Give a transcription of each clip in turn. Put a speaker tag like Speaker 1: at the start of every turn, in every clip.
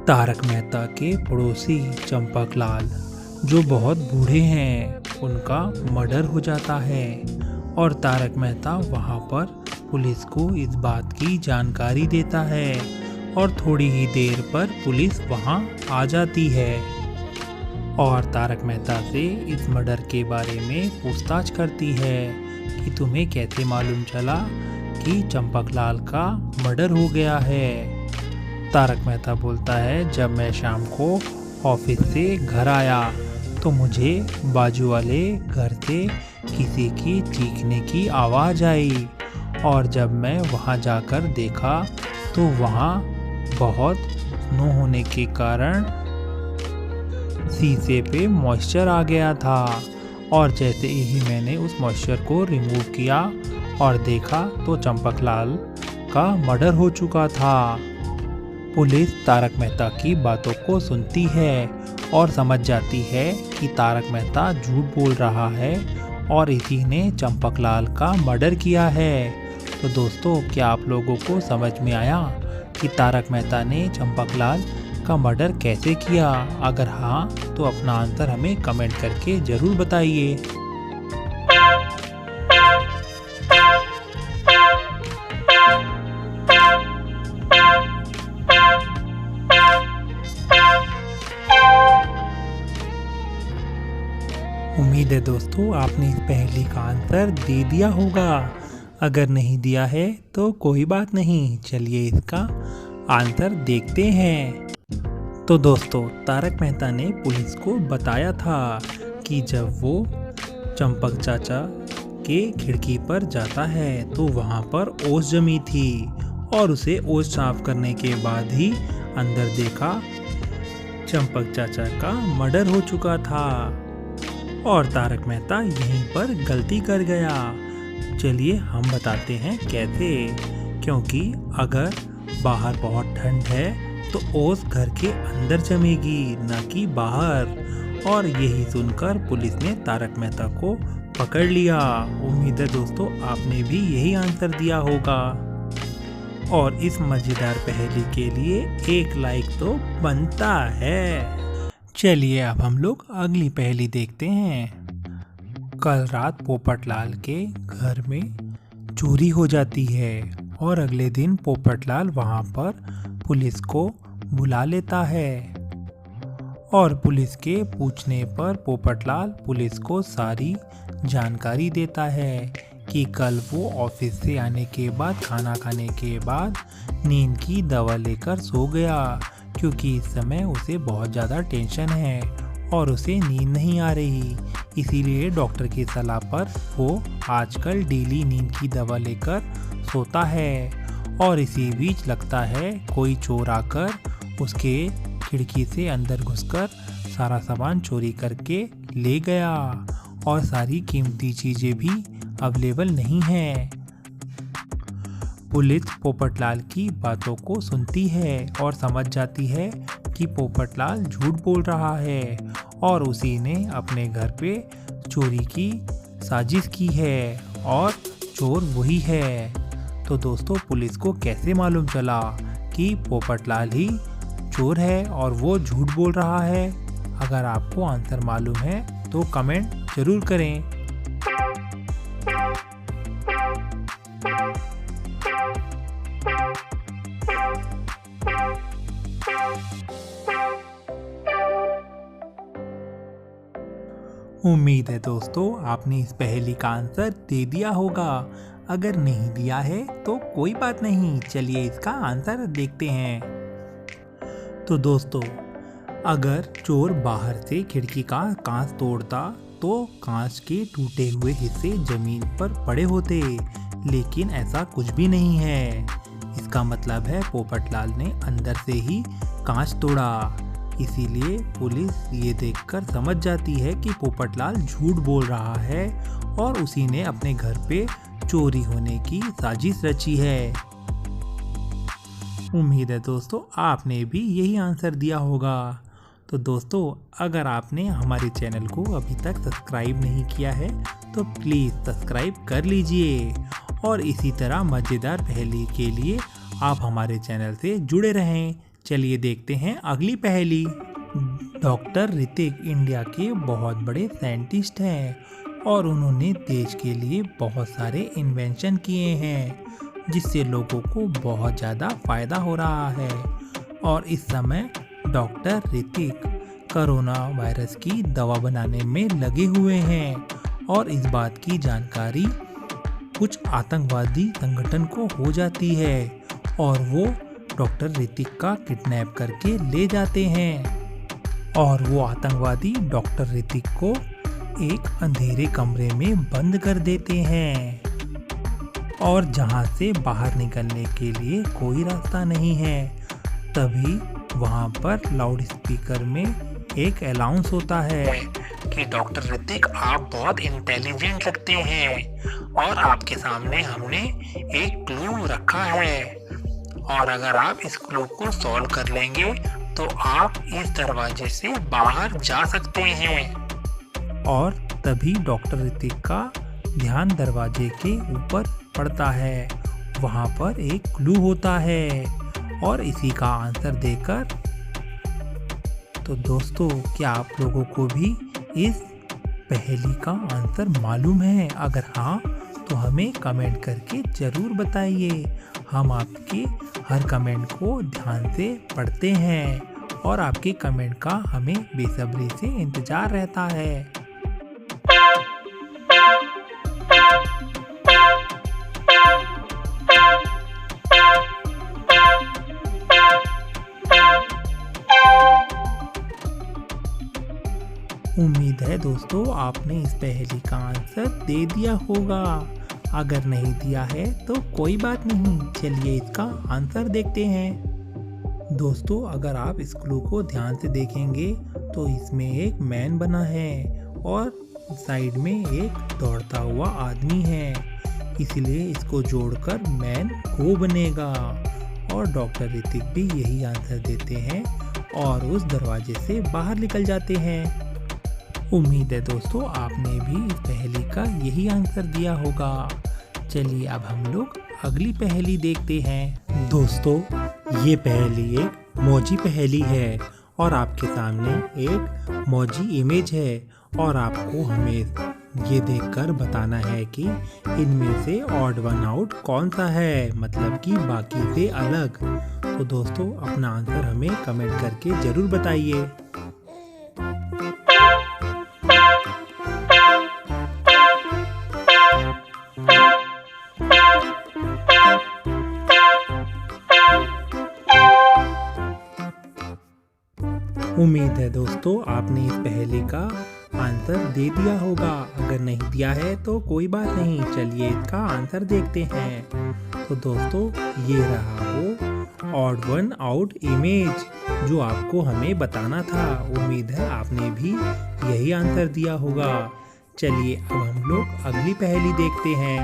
Speaker 1: तारक मेहता के पड़ोसी चंपकलाल जो बहुत बूढ़े हैं, उनका मर्डर हो जाता है और तारक मेहता वहां पर पुलिस को इस बात की जानकारी देता है और थोड़ी ही देर पर पुलिस वहां आ जाती है और तारक मेहता से इस मर्डर के बारे में पूछताछ करती है कि तुम्हें कैसे मालूम चला कि चंपकलाल का मर्डर हो गया है। तारक मेहता बोलता है, जब मैं शाम को ऑफिस से घर आया तो मुझे बाजू वाले घर से किसी की चीखने की आवाज़ आई और जब मैं वहां जाकर देखा तो वहां बहुत स्नो होने के कारण शीशे पे मॉइस्चर आ गया था और जैसे ही मैंने उस मॉइस्चर को रिमूव किया और देखा तो चंपकलाल का मर्डर हो चुका था। पुलिस तारक मेहता की बातों को सुनती है और समझ जाती है कि तारक मेहता झूठ बोल रहा है और इसी ने चंपकलाल का मर्डर किया है। तो दोस्तों, क्या आप लोगों को समझ में आया कि तारक मेहता ने चंपकलाल का मर्डर कैसे किया? अगर हाँ तो अपना आंसर हमें कमेंट करके ज़रूर बताइए। उम्मीद है दोस्तों आपने इस पहेली का आंसर दे दिया होगा। अगर नहीं दिया है तो कोई बात नहीं, चलिए इसका आंसर देखते हैं। तो दोस्तों, तारक मेहता ने पुलिस को बताया था कि जब वो चंपक चाचा के खिड़की पर जाता है तो वहाँ पर ओस जमी थी और उसे ओस साफ करने के बाद ही अंदर देखा चंपक चाचा का मर्डर हो चुका था और तारक मेहता यहीं पर गलती कर गया। चलिए हम बताते हैं कैसे। क्योंकि अगर बाहर बहुत ठंड है तो ओस घर के अंदर जमेगी, न कि बाहर। और यही सुनकर पुलिस ने तारक मेहता को पकड़ लिया। उम्मीद है दोस्तों आपने भी यही आंसर दिया होगा और इस मजेदार पहेली के लिए एक लाइक तो बनता है। चलिए अब हम लोग अगली पहेली देखते हैं। कल रात पोपटलाल के घर में चोरी हो जाती है और अगले दिन पोपटलाल वहां पर पुलिस को बुला लेता है और पुलिस के पूछने पर पोपटलाल पुलिस को सारी जानकारी देता है कि कल वो ऑफिस से आने के बाद खाना खाने के बाद नींद की दवा लेकर सो गया क्योंकि इस समय उसे बहुत ज़्यादा टेंशन है और उसे नींद नहीं आ रही। इसीलिए डॉक्टर की सलाह पर वो आजकल डेली नींद की दवा लेकर सोता है और इसी बीच लगता है कोई चोर आकर उसके खिड़की से अंदर घुसकर सारा सामान चोरी करके ले गया और सारी कीमती चीज़ें भी अवेलेबल नहीं हैं। पुलिस पोपटलाल की बातों को सुनती है और समझ जाती है कि पोपटलाल झूठ बोल रहा है और उसी ने अपने घर पे चोरी की साजिश की है और चोर वही है। तो दोस्तों, पुलिस को कैसे मालूम चला कि पोपटलाल ही चोर है और वो झूठ बोल रहा है? अगर आपको आंसर मालूम है तो कमेंट जरूर करें। उम्मीद है दोस्तों आपने इस पहेली का आंसर दे दिया होगा। अगर नहीं दिया है तो कोई बात नहीं, चलिए इसका आंसर देखते हैं। तो दोस्तों, अगर चोर बाहर से खिड़की का कांच तोड़ता तो कांच के टूटे हुए हिस्से जमीन पर पड़े होते, लेकिन ऐसा कुछ भी नहीं है। इसका मतलब है पोपटलाल ने अंदर से ही कांच तोड़ा। इसीलिए पुलिस ये देखकर समझ जाती है कि पोपटलाल झूठ बोल रहा है और उसी ने अपने घर पे चोरी होने की साजिश रची है। उम्मीद है दोस्तों आपने भी यही आंसर दिया होगा। तो दोस्तों, अगर आपने हमारे चैनल को अभी तक सब्सक्राइब नहीं किया है तो प्लीज़ सब्सक्राइब कर लीजिए और इसी तरह मज़ेदार पहेली के लिए आप हमारे चैनल से जुड़े रहें। चलिए देखते हैं अगली पहेली। डॉक्टर ऋतिक इंडिया के बहुत बड़े साइंटिस्ट हैं और उन्होंने देश के लिए बहुत सारे इन्वेंशन किए हैं जिससे लोगों को बहुत ज़्यादा फ़ायदा हो रहा है। और इस समय डॉक्टर ऋतिक कोरोना वायरस की दवा बनाने में लगे हुए हैं और इस बात की जानकारी कुछ आतंकवादी संगठन को हो जाती है और वो डॉक्टर ऋतिक का किडनैप करके ले जाते हैं और वो आतंकवादी डॉक्टर ऋतिक को एक अंधेरे कमरे में बंद कर देते हैं और जहां से बाहर निकलने के लिए कोई रास्ता नहीं है। तभी वहां पर लाउड स्पीकर में एक अनाउंस होता है कि डॉक्टर ऋतिक आप बहुत इंटेलिजेंट लगते हैं और आपके सामने हमने एक क्लू रखा है और अगर आप इस क्लू को सॉल्व कर लेंगे तो आप इस दरवाजे से बाहर जा सकते हैं। और तभी डॉक्टर ऋतिक का ध्यान दरवाजे के ऊपर पड़ता है। वहाँ पर एक क्लू होता है और इसी का आंसर देकर तो दोस्तों क्या आप लोगों को भी इस पहेली का आंसर मालूम है? अगर हाँ तो हमें कमेंट करके ज़रूर बताइए। हम आपके हर कमेंट को ध्यान से पढ़ते हैं और आपके कमेंट का हमें बेसब्री से इंतज़ार रहता है। उम्मीद है दोस्तों आपने इस पहेली का आंसर दे दिया होगा। अगर नहीं दिया है तो कोई बात नहीं, चलिए इसका आंसर देखते हैं। दोस्तों अगर आप इस क्लू को ध्यान से देखेंगे तो इसमें एक मैन बना है और साइड में एक दौड़ता हुआ आदमी है, इसलिए इसको जोड़कर मैन को बनेगा। और डॉक्टर ऋतिक भी यही आंसर देते हैं और उस दरवाजे से बाहर निकल जाते हैं। उम्मीद है दोस्तों आपने भी इस पहेली का यही आंसर दिया होगा। चलिए अब हम लोग अगली पहेली देखते हैं। दोस्तों ये पहेली एक मौजी पहेली है और आपके सामने एक मौजी इमेज है और आपको हमें ये देखकर बताना है कि इनमें से ऑड वन आउट कौन सा है, मतलब कि बाकी से अलग। तो दोस्तों अपना आंसर हमें कमेंट करके ज़रूर बताइए। उम्मीद है दोस्तों आपने इस पहेली का आंसर दे दिया होगा। अगर नहीं दिया है तो कोई बात नहीं, चलिए इसका आंसर देखते हैं। तो दोस्तों ये रहा वो ऑड वन आउट इमेज जो आपको हमें बताना था। उम्मीद है आपने भी यही आंसर दिया होगा। चलिए अब हम लोग अगली पहेली देखते हैं।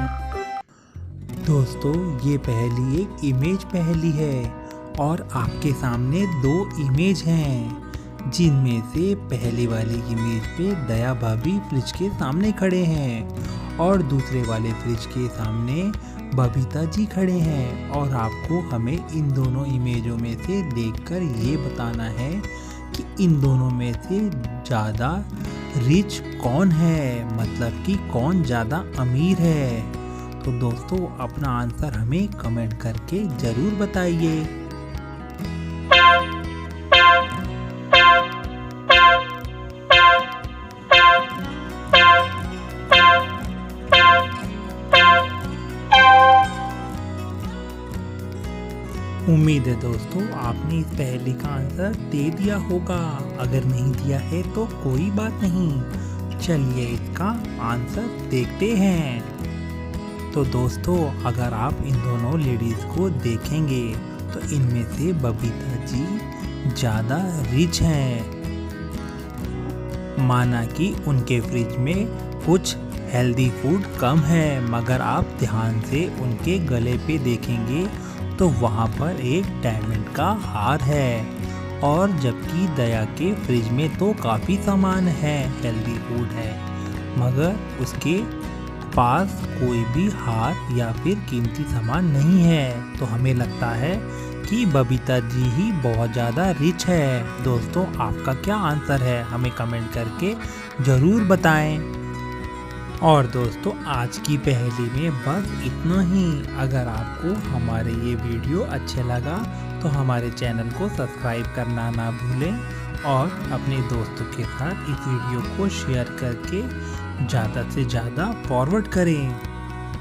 Speaker 1: दोस्तों ये पहेली एक इमेज पहेली है और आपके सामने दो इमेज हैं जिनमें से पहले वाली इमेज पे दया भाभी फ्रिज के सामने खड़े हैं और दूसरे वाले फ्रिज के सामने बबीता जी खड़े हैं। और आपको हमें इन दोनों इमेजों में से देखकर ये बताना है कि इन दोनों में से ज़्यादा रिच कौन है, मतलब कि कौन ज़्यादा अमीर है। तो दोस्तों अपना आंसर हमें कमेंट करके ज़रूर बताइए। उम्मीद है दोस्तों आपने इस पहेली का आंसर दे दिया होगा। अगर नहीं दिया है तो कोई बात नहीं, चलिए इसका आंसर देखते हैं। तो दोस्तों अगर आप इन दोनों लेडीज को देखेंगे तो इनमें से बबीता जी ज़्यादा रिच हैं। माना कि उनके फ्रिज में कुछ हेल्दी फूड कम है, मगर आप ध्यान से उनके गले पे देखेंगे तो वहाँ पर एक डायमंड का हार है। और जबकि दया के फ्रिज में तो काफ़ी सामान है, हेल्दी फूड है, मगर उसके पास कोई भी हार या फिर कीमती सामान नहीं है। तो हमें लगता है कि कि बबीता जी ही बहुत ज़्यादा रिच है। दोस्तों आपका क्या आंसर है हमें कमेंट करके ज़रूर बताएं। और दोस्तों आज की पहेली में बस इतना ही। अगर आपको हमारे ये वीडियो अच्छे लगा तो हमारे चैनल को सब्सक्राइब करना ना भूलें और अपने दोस्तों के साथ इस वीडियो को शेयर करके ज़्यादा से ज़्यादा फॉरवर्ड करें।